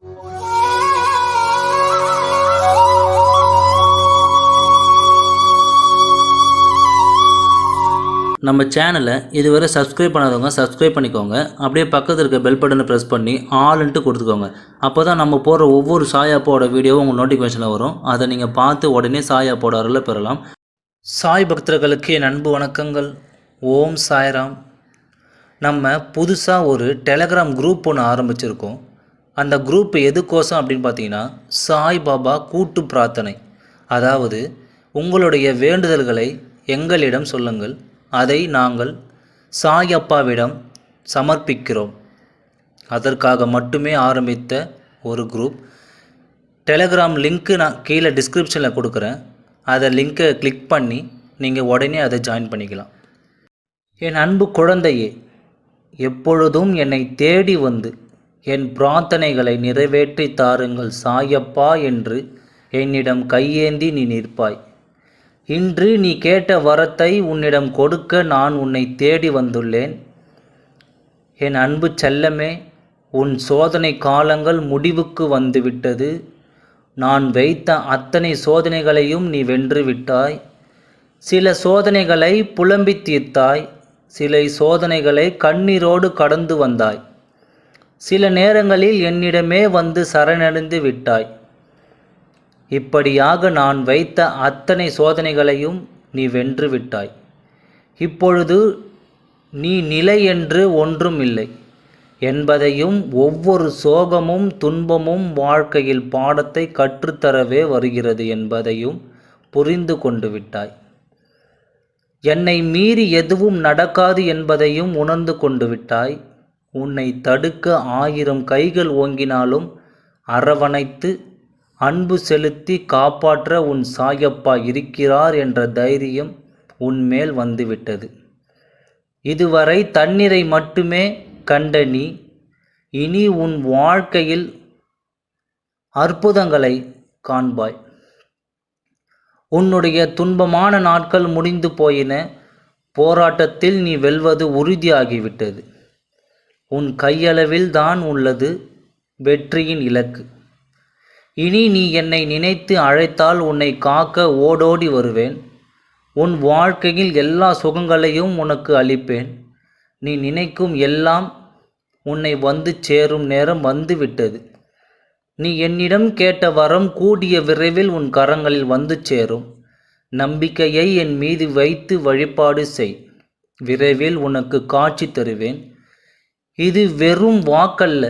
நம்ம சேனலை இதுவரை சப்ஸ்கிரைப் பண்ணாதவங்க சப்ஸ்கிரைப் பண்ணிக்கோங்க. அப்படியே பக்கத்தில் இருக்க பெல் பட்டனை ப்ரெஸ் பண்ணி ஆல்ன்ட்டு கொடுத்துக்கோங்க. அப்போ தான் நம்ம போடுற ஒவ்வொரு சாய் அப்பாவோட வீடியோவும் உங்கள் நோட்டிஃபிகேஷனில் வரும். அதை நீங்கள் பார்த்து உடனே சாய் அப்பாவோட அருளை பெறலாம். சாய் பக்தர்களுக்கு என் அன்பு வணக்கங்கள். ஓம் சாய்ராம். நம்ம புதுசாக ஒரு டெலகிராம் குரூப் ஒன்று ஆரம்பிச்சிருக்கோம். அந்த குரூப் எதுக்கோசம் அப்படின்னு பார்த்தீங்கன்னா, சாய்பாபா கூட்டு பிரார்த்தனை. அதாவது உங்களுடைய வேண்டுதல்களை எங்களிடம் சொல்லுங்கள், அதை நாங்கள் சாயப்பாவிடம் சமர்ப்பிக்கிறோம். அதற்காக மட்டுமே ஆரம்பித்த ஒரு குரூப். டெலகிராம் லிங்க்கு நான் கீழே டிஸ்கிரிப்ஷனில் கொடுக்குறேன். அதை லிங்க்கை கிளிக் பண்ணி நீங்கள் உடனே அதை ஜாயின் பண்ணிக்கலாம். என் அன்பு குழந்தையே, எப்பொழுதும் என்னை தேடி வந்து என் பிரார்த்தனைகளை நிறைவேற்றி தாருங்கள் சாயப்பா என்று என்னிடம் கையேந்தி நீ நிற்பாய். இன்று நீ கேட்ட வரத்தை உன்னிடம் கொடுக்க நான் உன்னை தேடி வந்துள்ளேன். என் அன்பு செல்லமே, உன் சோதனை காலங்கள் முடிவுக்கு வந்துவிட்டது. நான் வைத்த அத்தனை சோதனைகளையும் நீ வென்று விட்டாய். சில சோதனைகளை புலம்பி தீர்த்தாய், சில சோதனைகளை கண்ணீரோடு கடந்து வந்தாய். சில நேரங்களில் என்னிடமே வந்து சரணடைந்து விட்டாய். இப்படியாக நான் வைத்த அத்தனை சோதனைகளையும் நீ வென்று விட்டாய். இப்பொழுது நீ நிலை என்று ஒன்றும் இல்லை என்பதையும், ஒவ்வொரு சோகமும் துன்பமும் வாழ்க்கையில் பாடத்தை கற்றுத்தரவே வருகிறது என்பதையும் புரிந்து கொண்டு விட்டாய். என்னை மீறி எதுவும் நடக்காது என்பதையும் உணர்ந்து கொண்டு விட்டாய். உன்னை தடுக்க 1000 கைகள் ஓங்கினாலும் அரவணைத்து அன்பு செலுத்தி காப்பாற்ற உன் சாயப்பா இருக்கிறார் என்ற தைரியம் உன்மேல் வந்துவிட்டது. இதுவரை தண்ணீரை மட்டுமே கண்ட நீ இனி உன் வாழ்க்கையில் அற்புதங்களை காண்பாய். உன்னுடைய துன்பமான நாட்கள் முடிந்து போயின. போராட்டத்தில் நீ வெல்வது உறுதியாகிவிட்டது. உன் கையளவில் தான் உள்ளது வெற்றியின் இலக்கு. இனி நீ என்னை நினைத்து அழைத்தால் உன்னை காக்க ஓடோடி வருவேன். உன் வாழ்க்கையில் எல்லா சுகங்களையும் உனக்கு அளிப்பேன். நீ நினைக்கும் எல்லாம் உன்னை வந்து சேரும் நேரம் வந்துவிட்டது. நீ என்னிடம் கேட்ட வரம் கூடிய விரைவில் உன் கரங்களில் வந்து சேரும். நம்பிக்கையை என் மீது வைத்து வழிபாடு செய். விரைவில் உனக்கு காட்சி தருவேன். இது வெறும் வாக்கல்ல,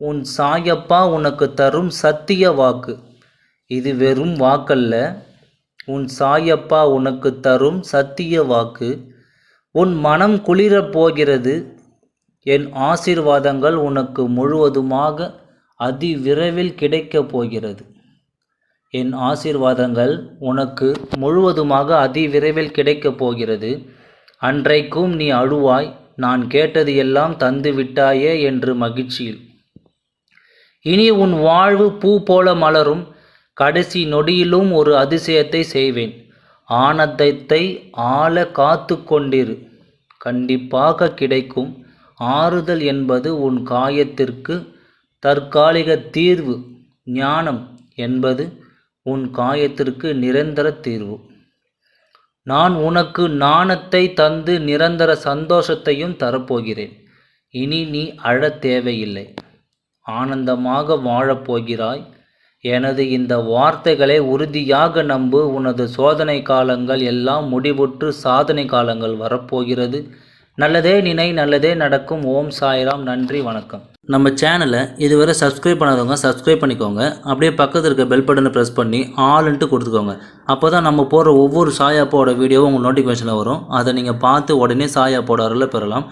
உன் சாயப்பா உனக்கு தரும் சத்திய வாக்கு. இது வெறும் வாக்கல்ல, உன் சாயப்பா உனக்கு தரும் சத்திய வாக்கு. உன் மனம் குளிரப் போகிறது. என் ஆசீர்வாதங்கள் உனக்கு முழுவதுமாக அதிவிரைவில் கிடைக்கப் போகிறது. என் ஆசீர்வாதங்கள் உனக்கு முழுவதுமாக அதிவிரைவில் கிடைக்கப் போகிறது. அன்றைக்கும் நீ அழுவாய், நான் கேட்டது எல்லாம் தந்து விட்டாயே என்று மகிழ்ச்சியில். இனி உன் வாழ்வு பூ போல மலரும். கடைசி நொடியிலும் ஒரு அதிசயத்தை செய்வேன். ஆனந்தத்தை ஆள காத்து கொண்டிரு. கண்டிப்பாக கிடைக்கும். ஆறுதல் என்பது உன் காயத்திற்கு தற்காலிக தீர்வு. ஞானம் என்பது உன் காயத்திற்கு நிரந்தர தீர்வு. நான் உனக்கு ஞானத்தை தந்து நிரந்தர சந்தோஷத்தையும் தரப்போகிறேன். இனி நீ அழத் தேவையில்லை. ஆனந்தமாக வாழப்போகிறாய். எனது இந்த வார்த்தைகளை உறுதியாக நம்பு. உனது சோதனை காலங்கள் எல்லாம் முடிவுற்று சாதனை காலங்கள் வரப்போகிறது. நல்லதே நினை, நல்லதே நடக்கும். ஓம் சாய்ராம். நன்றி, வணக்கம். நம்ம சேனலை இதுவரை சப்ஸ்கிரைப் பண்ணாதவங்க சப்ஸ்கிரைப் பண்ணிக்கோங்க. அப்படியே பக்கத்தில் இருக்க பெல் பட்டனை ப்ரெஸ் பண்ணி ஆல்ன்ட்டு கொடுத்துக்கோங்க. அப்போ தான் நம்ம போடுற ஒவ்வொரு சாய் அப்பாவோட வீடியோவும் உங்கள் நோட்டிஃபிகேஷனில் வரும். அதை நீங்கள் பார்த்து உடனே சாய் அப்பாவோட அருளை பெறலாம்.